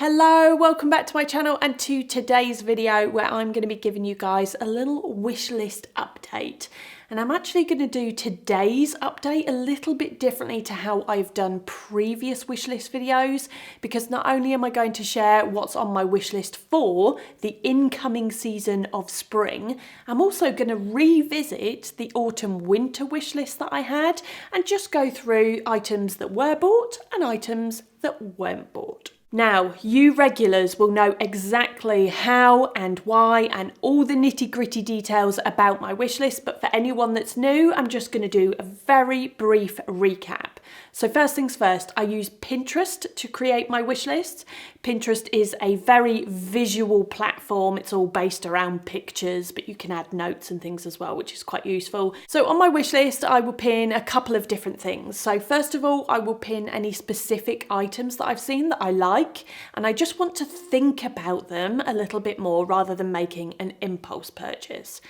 Hello, welcome back to my channel and to today's video where I'm going to be giving you guys a little wish list update. And I'm actually going to do today's update a little bit differently to how I've done previous wish list videos, because not only am I going to share what's on my wish list for the incoming season of spring, I'm also going to revisit the autumn winter wish list that I had and just go through items that were bought and items that weren't bought. Now, you regulars will know exactly how and why and all the nitty-gritty details about my wish list, but for anyone that's new, I'm just going to do a very brief recap. So first things first, I use Pinterest to create my wish list. Pinterest is a very visual platform. It's all based around pictures, but you can add notes and things as well, which is quite useful. So on my wish list, I will pin a couple of different things. So first of all, I will pin any specific items that I've seen that I like, and I just want to think about them a little bit more rather than making an impulse purchase.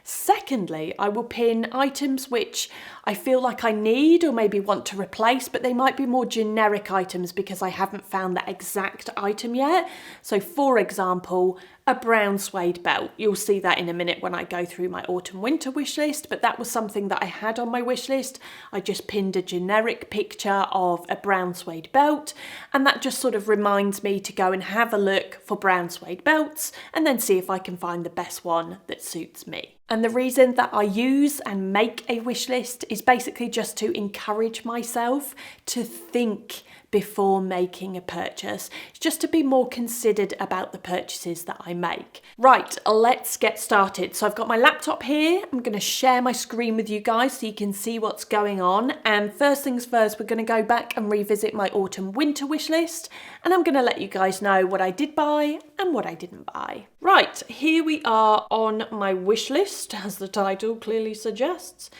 Secondly, I will pin items which I feel like I need or maybe want to replace, but they might be more generic items because I haven't found that exact item yet. So for example, a brown suede belt. You'll see that in a minute when I go through my autumn winter wish list, but that was something that I had on my wish list. I just pinned a generic picture of a brown suede belt, and that just sort of reminds me to go and have a look for brown suede belts and then see if I can find the best one that suits me. And the reason that I use and make a wish list is basically just to encourage myself to think before making a purchase. It's just to be more considered about the purchases that I make. Right, let's get started. So I've got my laptop here. I'm going to share my screen with you guys so you can see what's going on. And first things first, we're going to go back and revisit my autumn winter wish list. And I'm going to let you guys know what I did buy and what I didn't buy. Right, here we are on my wish list, as the title clearly suggests.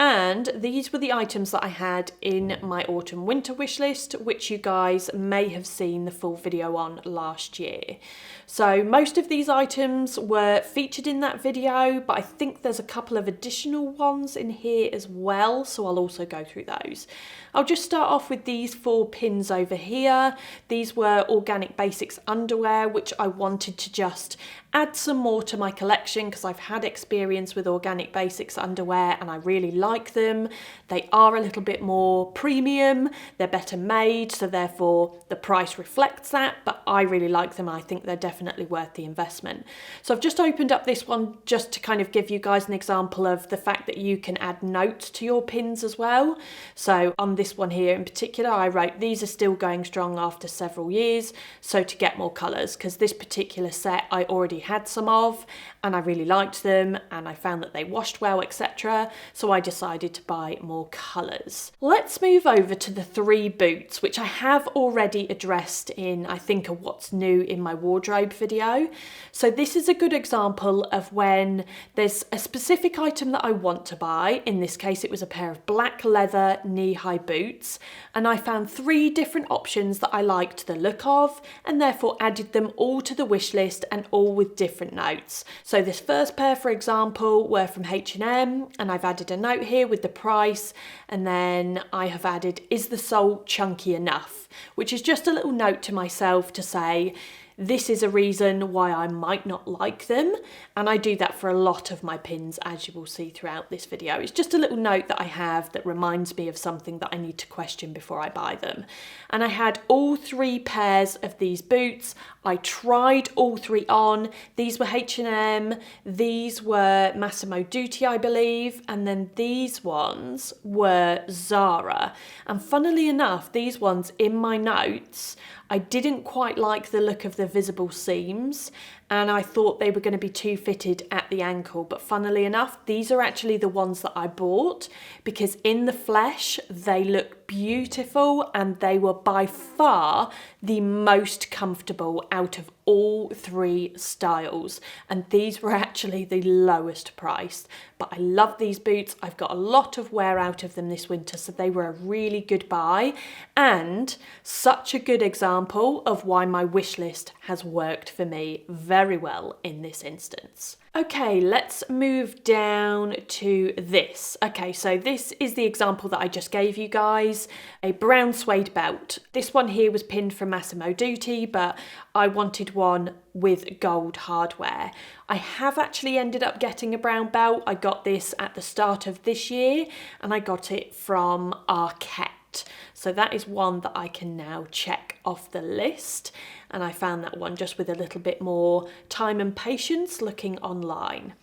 And these were the items that I had in my autumn winter wish list, which you guys may have seen the full video on last year. So most of these items were featured in that video, but I think there's a couple of additional ones in here as well, so I'll also go through those. I'll just start off with these 4 pins over here. These were Organic Basics underwear, which I wanted to just add some more to my collection because I've had experience with Organic Basics underwear and I really like them. They are a little bit more premium, they're better made, so therefore the price reflects that, but I really like them and I think they're definitely worth the investment. So I've just opened up this one just to kind of give you guys an example of the fact that you can add notes to your pins as well. So on this one here in particular, I wrote, these are still going strong after several years, so to get more colours, because this particular set I already had some of and I really liked them and I found that they washed well, etc. So I decided to buy more colours. Let's move over to the 3 boots, which I have already addressed in, I think, a what's new in my wardrobe video. So this is a good example of when there's a specific item that I want to buy. In this case, it was a pair of black leather knee-high boots, and I found 3 different options that I liked the look of and therefore added them all to the wish list and all with different notes. So this first pair, for example, were from H&M, and I've added a note here with the price, and then I have added, is the sole chunky enough? Which is just a little note to myself to say, this is a reason why I might not like them, and I do that for a lot of my pins, as you will see throughout this video. It's just a little note that I have that reminds me of something that I need to question before I buy them. And I had all 3 pairs of these boots. I tried all 3 on. These were H&M, these were Massimo Dutti, I believe, and then these ones were Zara. And funnily enough, these ones in my notes, I didn't quite like the look of the visible seams and I thought they were going to be too fitted at the ankle, but funnily enough, these are actually the ones that I bought because in the flesh they look beautiful and they were by far the most comfortable out of all 3 styles, and these were actually the lowest priced. But I love these boots. I've got a lot of wear out of them this winter, so they were a really good buy and such a good example of why my wish list has worked for me very well in this instance. Okay, let's move down to this. Okay, so this is the example that I just gave you guys, a brown suede belt. This one here was pinned from Massimo Dutti, but I wanted one with gold hardware. I have actually ended up getting a brown belt. I got this at the start of this year and I got it from Arquette. So that is one that I can now check off the list. And I found that one just with a little bit more time and patience looking online.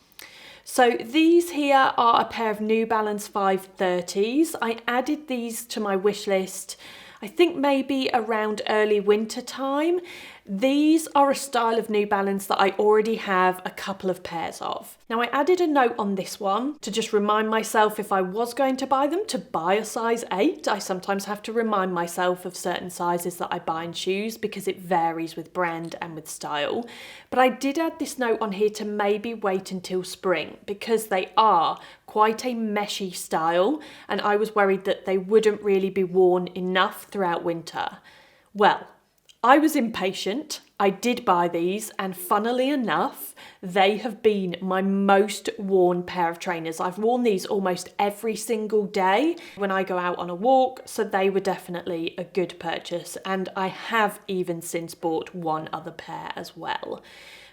So these here are a pair of New Balance 530s. I added these to my wish list, I think maybe around early winter time. These are a style of New Balance that I already have a couple of pairs of. Now I added a note on this one to just remind myself if I was going to buy them to buy a size 8. I sometimes have to remind myself of certain sizes that I buy in shoes because it varies with brand and with style. But I did add this note on here to maybe wait until spring because they are quite a meshy style and I was worried that they wouldn't really be worn enough throughout winter. Well, I was impatient, I did buy these, and funnily enough, they have been my most worn pair of trainers. I've worn these almost every single day when I go out on a walk, so they were definitely a good purchase, and I have even since bought one other pair as well.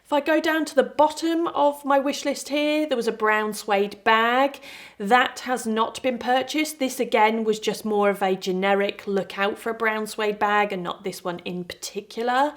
If I go down to the bottom of my wish list here, there was a brown suede bag. That has not been purchased. This again was just more of a generic look out for a brown suede bag and not this one in particular.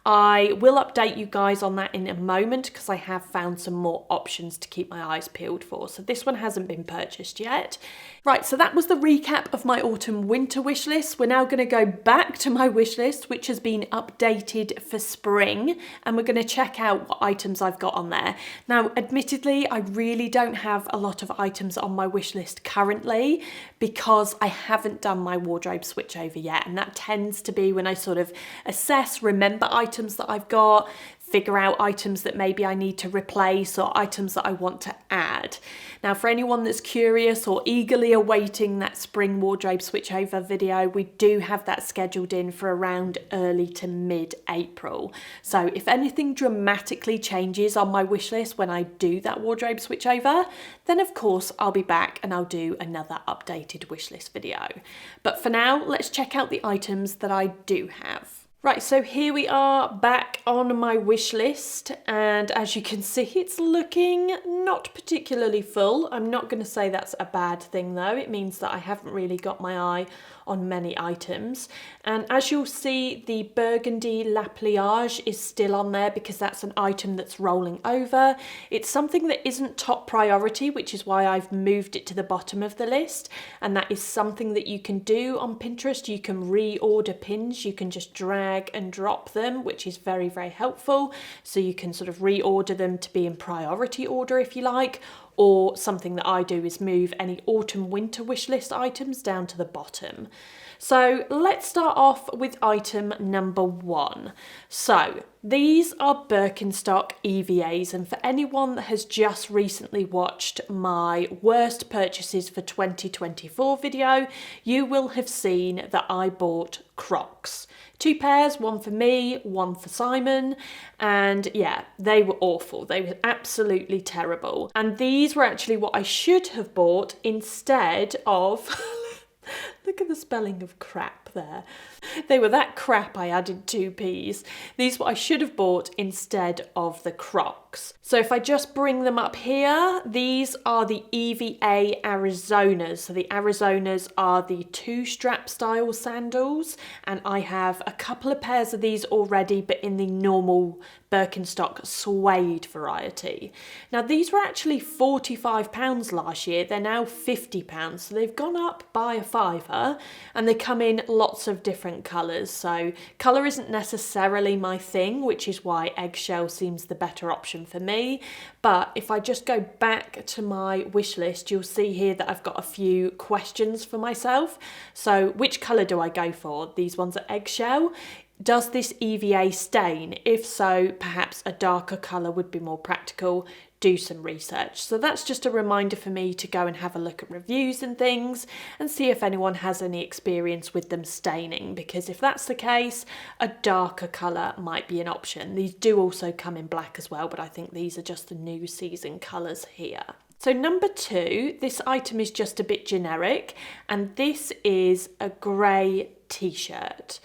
I will update you guys on that in a moment because I have found some more options to keep my eyes peeled for. So this one hasn't been purchased yet. Right, so that was the recap of my autumn winter wish list. We're now going to go back to my wish list, which has been updated for spring, and we're going to check out what items I've got on there. Now, admittedly, I really don't have a lot of items on my wish list currently because I haven't done my wardrobe switchover yet, and that tends to be when I sort of assess, remember items that I've got, figure out items that maybe I need to replace or items that I want to add. Now, for anyone that's curious or eagerly awaiting that spring wardrobe switchover video, we do have that scheduled in for around early to mid-April. So if anything dramatically changes on my wish list when I do that wardrobe switchover, then of course I'll be back and I'll do another updated wish list video. But for now, let's check out the items that I do have. Right, so here we are back on my wish list, and as you can see, it's looking not particularly full. I'm not going to say that's a bad thing though. It means that I haven't really got my eye on many items. And as you'll see, the burgundy La Pliage is still on there because that's an item that's rolling over. It's something that isn't top priority, which is why I've moved it to the bottom of the list. And that is something that you can do on Pinterest. You can reorder pins. You can just drag and drop them, which is very, very helpful. So you can sort of reorder them to be in priority order if you like. Or something that I do is move any autumn winter wish list items down to the bottom. So let's start off with item number 1. So these are Birkenstock EVAs, and for anyone that has just recently watched my worst purchases for 2024 video, you will have seen that I bought Crocs. 2 pairs, one for me, one for Simon, and yeah, they were awful. They were absolutely terrible. And these were actually what I should have bought instead of look at the spelling of crap there. They were that crap I added 2 P's. These were what I should have bought instead of the Crocs. So if I just bring them up here, these are the EVA Arizonas. So the Arizonas are the 2-strap style sandals, and I have a couple of pairs of these already, but in the normal Birkenstock suede variety. Now these were actually £45 last year. They're now £50, so they've gone up by a £5, and they come in lots of different colours. So colour isn't necessarily my thing, which is why eggshell seems the better option for me. But if I just go back to my wish list, you'll see here that I've got a few questions for myself. So which colour do I go for? These ones are eggshell. Does this EVA stain? If so, perhaps a darker colour would be more practical. do some research. So that's just a reminder for me to go and have a look at reviews and things and see if anyone has any experience with them staining, because if that's the case, a darker colour might be an option. These do also come in black as well, but I think these are just the new season colours here. So number 2, this item is just a bit generic, and this is a grey t-shirt.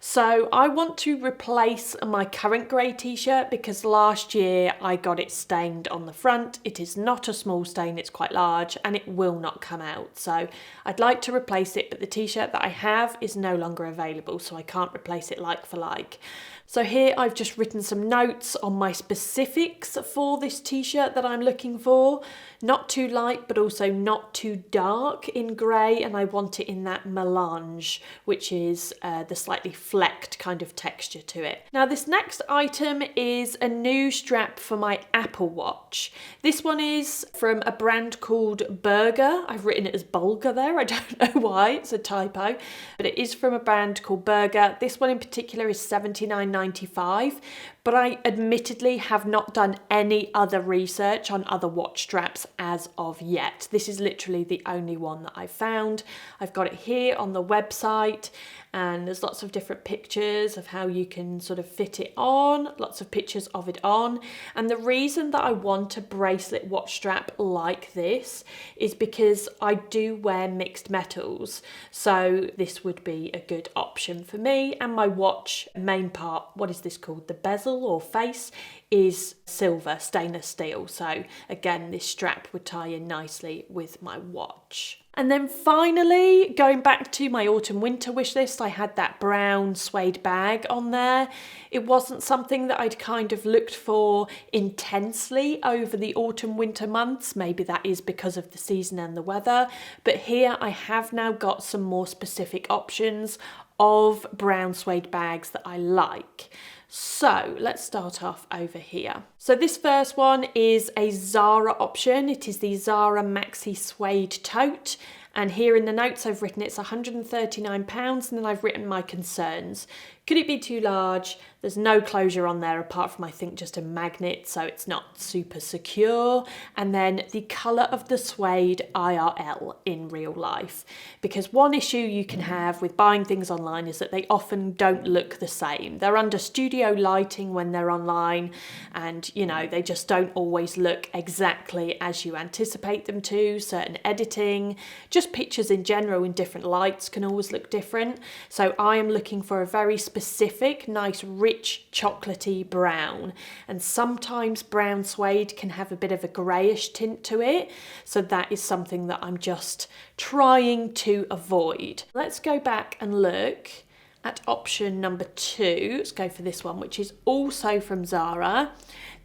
So I want to replace my current grey t-shirt because last year I got it stained on the front. It is not a small stain, it's quite large, and it will not come out. So I'd like to replace it, but the t-shirt that I have is no longer available, so I can't replace it like for like. So here I've just written some notes on my specifics for this t-shirt that I'm looking for. Not too light, but also not too dark in grey, and I want it in that melange, which is the slightly flecked kind of texture to it. Now this next item is a new strap for my Apple Watch. This one is from a brand called Burger. I've written it as Bulgur there, I don't know why, it's a typo, but it is from a brand called Burger. This one in particular is $79.95, but I admittedly have not done any other research on other watch straps as of yet. This is literally the only one that I've found. I've got it here on the website, and there's lots of different pictures of how you can sort of fit it on, lots of pictures of it on. And the reason that I want a bracelet watch strap like this is because I do wear mixed metals, so this would be a good option for me. And my watch main part, what is this called, the bezel or face, is silver stainless steel, so again this strap would tie in nicely with my watch. And then finally, going back to my autumn winter wish list, I had that brown suede bag on there. It wasn't something that I'd kind of looked for intensely over the autumn winter months. Maybe that is because of the season and the weather, but here I have now got some more specific options of brown suede bags that I like. So let's start off over here. So this first one is a Zara option. It is the Zara Maxi Suede Tote. And here in the notes I've written it's £139, and then I've written my concerns. Could it be too large? There's no closure on there apart from I think just a magnet, so it's not super secure. And then the colour of the suede IRL in real life. Because one issue you can have with buying things online is that they often don't look the same. They're under studio lighting when they're online, and you know, they just don't always look exactly as you anticipate them to. Certain editing, just pictures in general in different lights can always look different. So I am looking for a very specific, nice, rich, chocolatey brown. And sometimes brown suede can have a bit of a greyish tint to it. So that is something that I'm just trying to avoid. Let's go back and look at option number 2. Let's go for this one, which is also from Zara.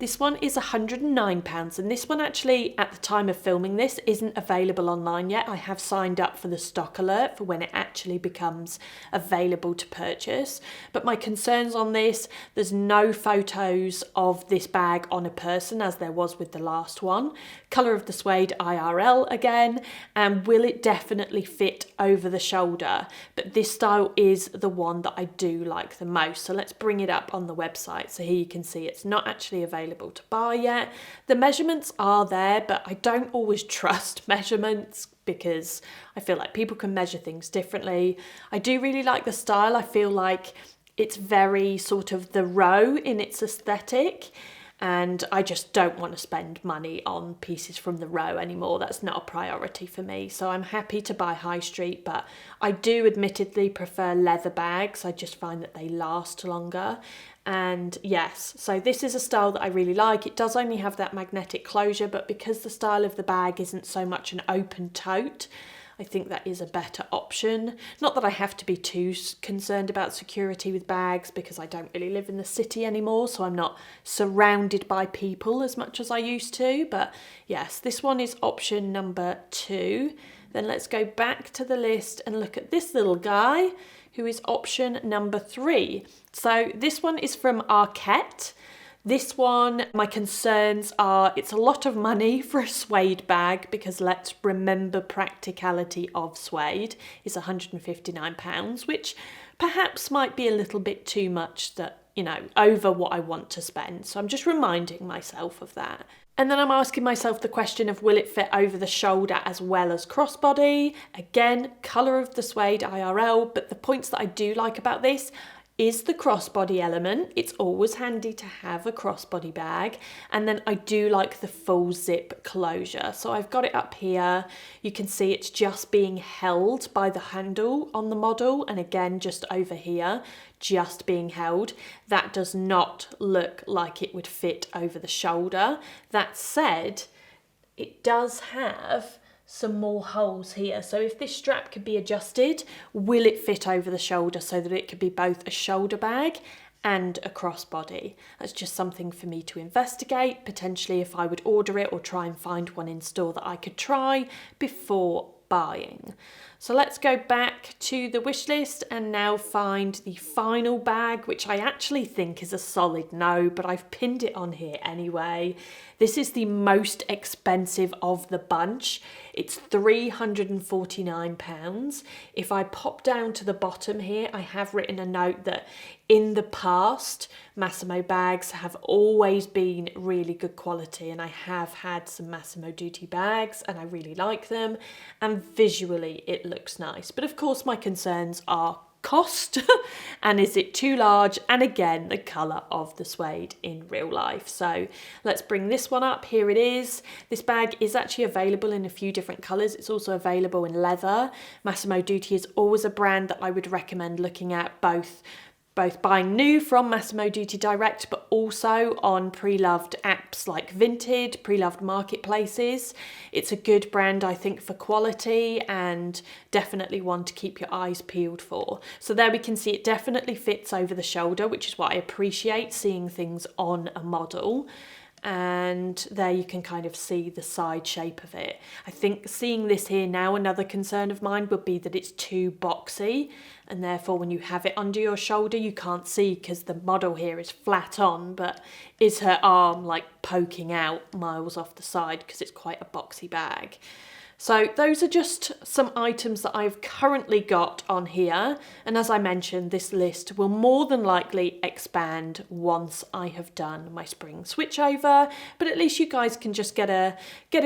This one is £109, and this one actually, at the time of filming this, isn't available online yet. I have signed up for the stock alert for when it actually becomes available to purchase. But my concerns on this, there's no photos of this bag on a person as there was with the last one. Colour of the suede IRL again, and will it definitely fit over the shoulder? But this style is the one that I do like the most. So let's bring it up on the website. So here you can see it's not actually available to buy yet. The measurements are there, but I don't always trust measurements because I feel like people can measure things differently. I do really like the style. I feel like it's very sort of the row in its aesthetic, and I just don't want to spend money on pieces from the row anymore. That's not a priority for me. So I'm happy to buy high street, but I do admittedly prefer leather bags. I just find that they last longer. And yes, so this is a style that I really like. It does only have that magnetic closure, but because the style of the bag isn't so much an open tote, I think that is a better option. Not that I have to be too concerned about security with bags because I don't really live in the city anymore, so I'm not surrounded by people as much as I used to. But yes, this one is option number 2. Then let's go back to the list and look at this little guy, who is option number 3. So this one is from Arquette. This one, my concerns are it's a lot of money for a suede bag because let's remember practicality of suede is £159, which perhaps might be a little bit too much that you know, over what I want to spend. So I'm just reminding myself of that. And then I'm asking myself the question of, will it fit over the shoulder as well as crossbody? Again, colour of the suede IRL, but the points that I do like about this is the crossbody element. It's always handy to have a crossbody bag. And then I do like the full zip closure. So I've got it up here. You can see it's just being held by the handle on the model. And again, just over here, just being held. That does not look like it would fit over the shoulder. That said, it does have some more holes here. So if this strap could be adjusted, will it fit over the shoulder so that it could be both a shoulder bag and a crossbody? That's just something for me to investigate, potentially if I would order it or try and find one in store that I could try before buying. So let's go back to the wish list and now find the final bag, which I actually think is a solid no, but I've pinned it on here anyway. This is the most expensive of the bunch. It's £349. If I pop down to the bottom here, I have written a note that in the past, Massimo bags have always been really good quality, and I have had some Massimo Dutti bags and I really like them, and visually it looks nice. But of course my concerns are cost and is it too large, and again the colour of the suede in real life. So let's bring this one up. Here it is. This bag is actually available in a few different colours. It's also available in leather. Massimo Dutti is always a brand that I would recommend looking at, both buying new from Massimo Dutti direct, but also on pre-loved apps like Vinted, pre-loved marketplaces. It's a good brand, I think, for quality, and definitely one to keep your eyes peeled for. So there we can see it definitely fits over the shoulder, which is what I appreciate, seeing things on a model. And there you can kind of see the side shape of it. I think seeing this here now, another concern of mine would be that it's too boxy, and therefore when you have it under your shoulder you can't see because the model here is flat on, but is her arm like poking out miles off the side because it's quite a boxy bag. So those are just some items that I've currently got on here. And as I mentioned, this list will more than likely expand once I have done my spring switchover. But at least you guys can just get a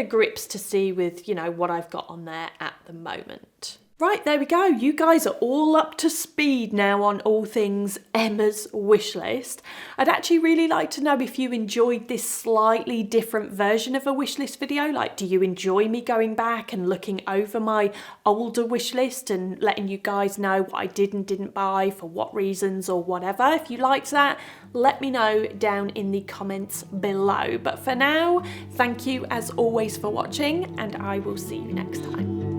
grips to see with, you know, what I've got on there at the moment. Right, there we go. You guys are all up to speed now on all things Emma's wish list. I'd actually really like to know if you enjoyed this slightly different version of a wish list video. Like, do you enjoy me going back and looking over my older wish list and letting you guys know what I did and didn't buy, for what reasons or whatever? If you liked that, let me know down in the comments below. But for now, thank you as always for watching, and I will see you next time.